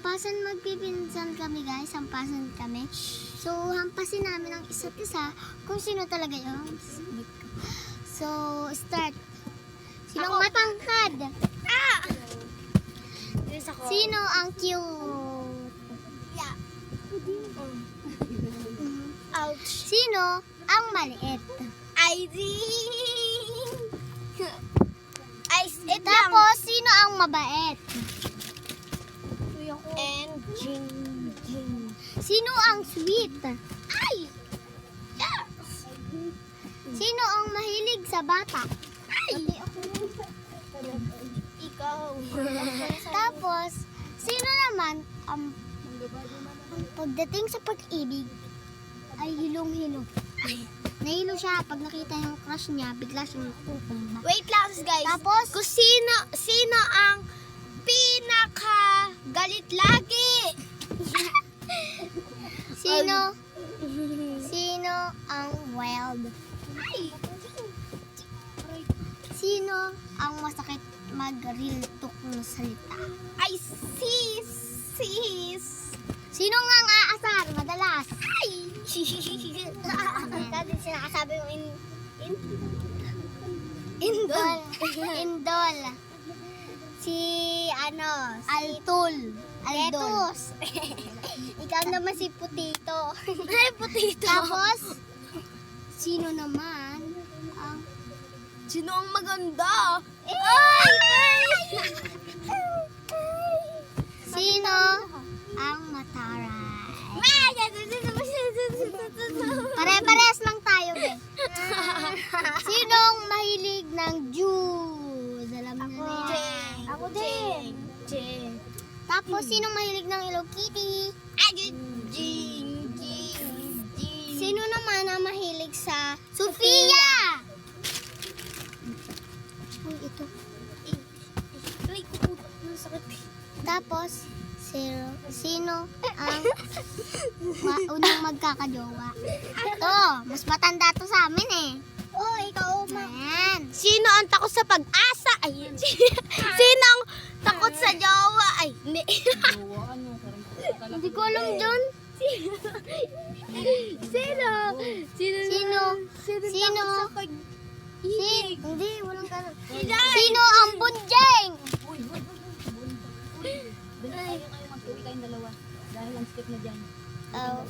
Hampasan magpipinsan kami guys, hampasan kami. So, hampasin namin ang isa't isa kung sino talaga yun. So, start. Sinong matangkad? Sino ang cute? Yeah. Ouch. Sino ang maliit? Tapos, sino ang mabait? And Jing. Sino ang sweet? Ay! Sino ang mahilig sa bata? Ay! Ikaw. Tapos, sino naman ang pagdating sa pag-ibig ay hilong-hilo. Nahilo siya pag nakita yung crush niya, bigla siyang tutumba. Wait lang guys. Tapos, Kung sino ang pinaka galit lagi? sino ang wild? Sino ang masakit mag-real talk na salita? Ay, sis. Sino nga ang aasar madalas? Ay! Dati sinakasabi mo Indol. Indol. Si Altul. Aldol. Ikaw naman si Putito. Ay, putito. Tapos, sino naman ang Sino ang maganda? sino ang mataray? Pare-parehas lang tayo, be. Sinong mahilig ng juice? Alam na yan. Ako din. Tapos, sinong mahilig ng Hello Kitty? Jing. Sino naman ang mahilig sa Sofia? Uy, ito. Ay, kuko. Sakit. Tapos, sino ang unang magkakajowa? Ito, mas matanda to sa amin eh. Oh, ikaw Ayan. Sino ang takot sa pag-asa? Ay, sino ang takot sa jowa? Ay, hindi. Hindi ko alam dyan. Sino? Sino? Ibig. Hindi, walang kanan. Ilay. Sino ang bunjeng? Dali kayo magtuwi kayong dalawa. Dahil ang skip na dyan. Oh.